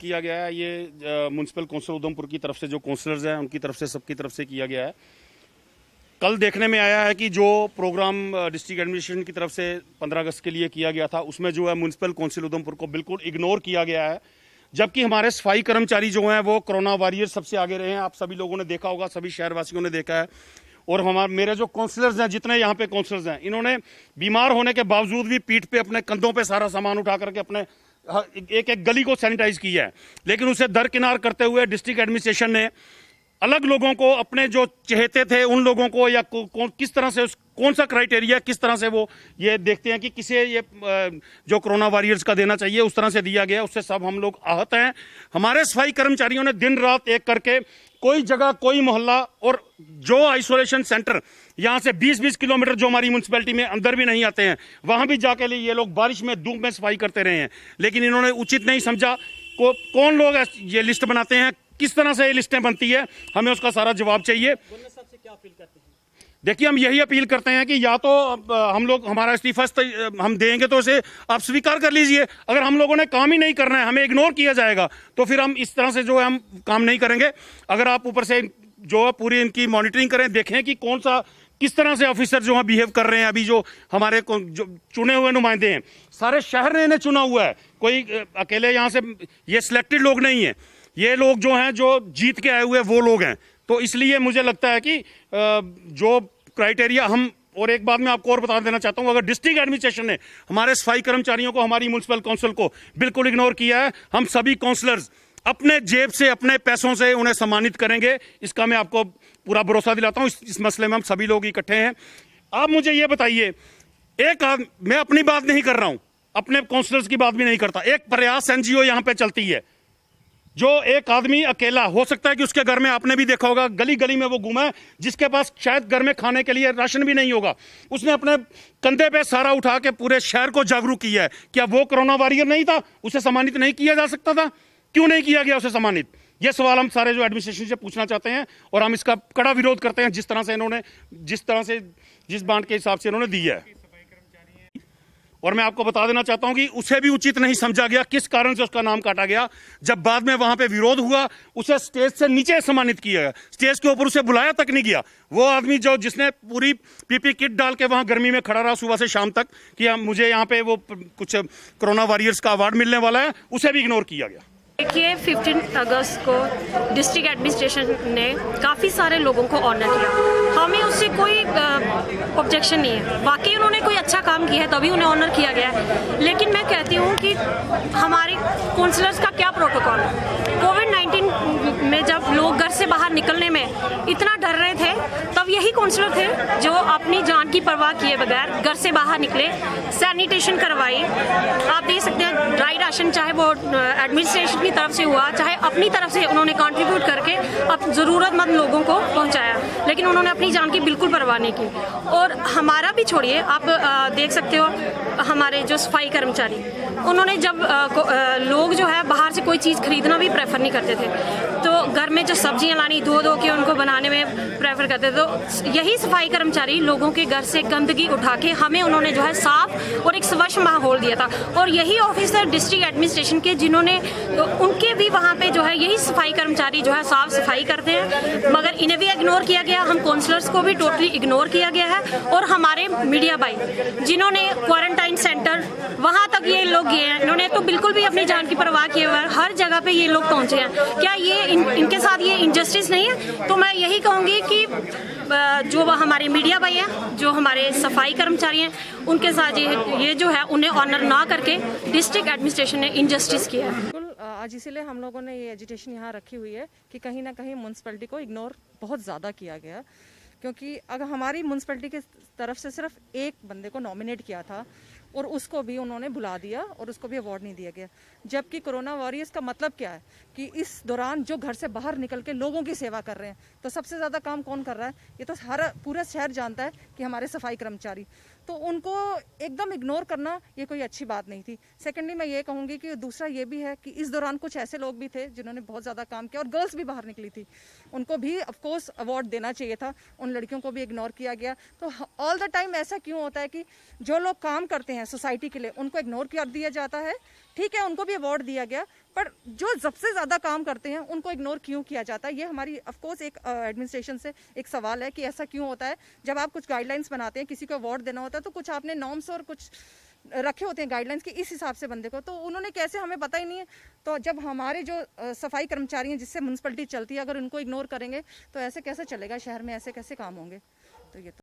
किया गया है ये म्युनिसिपल कौंसिल उधमपुर की तरफ से जो काउंसलर्स हैं उनकी तरफ से सबकी तरफ से किया गया है। कल देखने में आया है कि जो प्रोग्राम डिस्ट्रिक्ट एडमिनिस्ट्रेशन की तरफ से 15 अगस्त के लिए किया गया था उसमें जो है म्युनिसिपल कौंसिल उधमपुर को बिल्कुल इग्नोर किया गया है, जबकि हमारे सफाई कर्मचारी जो हैं वो कोरोना वॉरियर सबसे आगे रहे हैं। आप सभी लोगों ने देखा होगा, सभी शहरवासियों ने देखा है। और मेरे जो काउंसलर्स हैं, जितने यहाँ पे काउंसलर्स हैं, इन्होंने बीमार होने के बावजूद भी पीठ पे अपने कंधों पे सारा सामान उठा करके अपने एक एक गली को सैनिटाइज किया है। लेकिन उसे दरकिनार करते हुए डिस्ट्रिक्ट एडमिनिस्ट्रेशन ने अलग लोगों को, अपने जो चहेते थे उन लोगों को, या किस तरह से कौन सा क्राइटेरिया, किस तरह से वो ये देखते हैं कि किसे ये जो कोरोना वॉरियर्स का देना चाहिए उस तरह से दिया गया, उससे सब हम लोग आहत हैं। हमारे सफाई कर्मचारियों ने दिन रात एक करके कोई जगह, कोई मोहल्ला, और जो आइसोलेशन सेंटर यहाँ से 20-20 किलोमीटर जो हमारी म्यूनसिपैलिटी में अंदर भी नहीं आते हैं, वहां भी जाके लिए ये लोग बारिश में धूप में सफाई करते रहे हैं। लेकिन इन्होंने उचित नहीं समझा। कौन लोग ये लिस्ट बनाते हैं, किस तरह से ये लिस्टें बनती है, हमें उसका सारा जवाब चाहिए। देखिए, हम यही अपील करते हैं कि या तो हम लोग, हमारा इस्तीफा हम देंगे तो उसे आप स्वीकार कर लीजिए। अगर हम लोगों ने काम ही नहीं करना है, हमें इग्नोर किया जाएगा, तो फिर हम इस तरह से जो है हम काम नहीं करेंगे। अगर आप ऊपर से जो है पूरी इनकी मॉनिटरिंग करें, देखें कि कौन सा, किस तरह से ऑफिसर जो है बिहेव कर रहे हैं। अभी जो हमारे जो चुने हुए नुमाइंदे हैं, सारे शहर ने इन्हें चुना हुआ है, कोई अकेले यहाँ से ये सिलेक्टेड लोग नहीं है। ये लोग जो हैं, जो जीत के आए हुए वो लोग हैं। तो इसलिए मुझे लगता है कि जो क्राइटेरिया हम, और एक बात मैं आपको और बता देना चाहता हूं, अगर डिस्ट्रिक्ट एडमिनिस्ट्रेशन ने हमारे सफाई कर्मचारियों को, हमारी म्युनिसिपल काउंसिल को बिल्कुल इग्नोर किया है, हम सभी काउंसलर्स अपने जेब से, अपने पैसों से उन्हें सम्मानित करेंगे। इसका मैं आपको पूरा भरोसा दिलाता हूं। इस मसले में हम सभी लोग इकट्ठे हैं। आप मुझे ये बताइए, मैं अपनी बात नहीं कर रहा हूं, अपने काउंसलर्स की बात भी नहीं करता। एक प्रयास एनजीओ यहां पे चलती है, जो एक आदमी अकेला, हो सकता है कि उसके घर में, आपने भी देखा होगा, गली गली में वो घूमा है, जिसके पास शायद घर में खाने के लिए राशन भी नहीं होगा, उसने अपने कंधे पे सारा उठा के पूरे शहर को जागरूक किया है। क्या वो कोरोना वॉरियर नहीं था? उसे सम्मानित नहीं किया जा सकता था? क्यों नहीं किया गया उसे सम्मानित? ये सवाल हम सारे जो एडमिनिस्ट्रेशन से पूछना चाहते हैं, और हम इसका कड़ा विरोध करते हैं, जिस तरह से जिस बांट के हिसाब से इन्होंने दिया है। और मैं आपको बता देना चाहता हूं कि उसे भी उचित नहीं समझा गया। किस कारण से उसका नाम काटा गया? जब बाद में वहां पे विरोध हुआ, उसे स्टेज से नीचे सम्मानित किया गया, स्टेज के ऊपर उसे बुलाया तक नहीं गया। वो आदमी जिसने पूरी पीपी किट डाल के वहां गर्मी में खड़ा रहा सुबह से शाम तक कि मुझे यहाँ पे वो कुछ कोरोना वॉरियर्स का अवार्ड मिलने वाला है, उसे भी इग्नोर किया गया। देखिए, 15 अगस्त को डिस्ट्रिक्ट एडमिनिस्ट्रेशन ने काफ़ी सारे लोगों को ऑनर किया, हमें उससे कोई ऑब्जेक्शन नहीं है। बाकी उन्होंने कोई अच्छा काम किया है तभी उन्हें ऑनर किया गया है। लेकिन मैं कहती हूँ कि हमारे काउंसलर्स का क्या प्रोटोकॉल है? कोविड-19 में जब लोग घर से बाहर निकलने में इतना डर रहे थे, तब यही काउंसलर थे जो अपनी जान की परवाह किए बगैर घर से बाहर निकले, सैनिटेशन करवाई। आप देख सकते हैं, ड्राई राशन चाहे वो एडमिनिस्ट्रेशन की तरफ से हुआ, चाहे अपनी तरफ से उन्होंने कंट्रीब्यूट करके अब ज़रूरतमंद लोगों को पहुंचाया, लेकिन उन्होंने अपनी जान की बिल्कुल परवाह नहीं की। और हमारा भी छोड़िए, आप देख सकते हो हमारे जो सफाई कर्मचारी, उन्होंने जब लोग जो है बाहर से कोई चीज़ खरीदना भी प्रेफर नहीं करते थे, तो घर में जो सब्जियां लानी धो के उनको बनाने में प्रेफर करते थे। तो यही सफाई कर्मचारी लोगों के घर से गंदगी उठा के हमें उन्होंने जो है साफ और एक स्वच्छ माहौल दिया था। और यही ऑफिसर डिस्ट्रिक्ट एडमिनिस्ट्रेशन के, जिन्होंने उनके भी वहाँ पे जो है यही सफाई कर्मचारी जो है साफ सफाई करते हैं, मगर इन्हें भी इग्नोर किया गया। हम काउंसलर्स को भी टोटली इग्नोर किया गया है। और हमारे मीडिया भाई जिन्होंने क्वारंटाइन सेंटर वहाँ तक ये लोग गए हैं, इन्होंने तो बिल्कुल भी अपनी जान की परवाह किए हुए हर जगह पे ये लोग पहुँचे हैं। क्या ये इनके साथ ये इनजस्टिस नहीं है? तो मैं यही कहूँगी कि जो हमारे मीडिया भाई हैं, जो हमारे सफाई कर्मचारी हैं, उनके साथ ये जो है उन्हें ऑनर ना करके डिस्ट्रिक्ट एडमिनिस्ट्रेशन ने इनजस्टिस किया है। आज इसीलिए हम लोगों ने ये एजिटेशन यहाँ रखी हुई है कि कहीं ना कहीं म्यूनसिपैलिटी को इग्नोर बहुत ज़्यादा किया गया, क्योंकि अगर हमारी म्यूनसिपैलिटी की तरफ से सिर्फ एक बंदे को नॉमिनेट किया था और उसको भी उन्होंने भुला दिया और उसको भी अवार्ड नहीं दिया गया। जबकि कोरोना वॉरियर्स का मतलब क्या है कि इस दौरान जो घर से बाहर निकल के लोगों की सेवा कर रहे हैं, तो सबसे ज़्यादा काम कौन कर रहा है? ये तो पूरा शहर जानता है कि हमारे सफाई कर्मचारी। तो उनको एकदम इग्नोर करना ये कोई अच्छी बात नहीं थी। सेकेंडली मैं ये कहूँगी कि दूसरा ये भी है कि इस दौरान कुछ ऐसे लोग भी थे जिन्होंने बहुत ज़्यादा काम किया और गर्ल्स भी बाहर निकली थी, उनको भी ऑफकोर्स अवार्ड देना चाहिए था, उन लड़कियों को भी इग्नोर किया गया। तो ऑल द टाइम ऐसा क्यों होता है कि जो लोग काम करते हैं सोसाइटी के लिए उनको इग्नोर कर दिया जाता है? ठीक है, उनको भी अवार्ड दिया गया, पर जो सबसे ज़्यादा काम करते हैं उनको इग्नोर क्यों किया जाता है? ये हमारी ऑफकोर्स एक एडमिनिस्ट्रेशन से एक सवाल है कि ऐसा क्यों होता है। जब आप कुछ गाइडलाइंस बनाते हैं, किसी को अवार्ड देना होता है, तो कुछ आपने नॉर्म्स और कुछ रखे होते हैं गाइडलाइंस के, इस हिसाब से बंदे को, तो उन्होंने कैसे, हमें पता ही नहीं है। तो जब हमारे जो सफाई कर्मचारी हैं जिससे म्यूनसिपलिटी चलती है, अगर उनको इग्नोर करेंगे तो ऐसे कैसे चलेगा? शहर में ऐसे कैसे काम होंगे? तो ये तो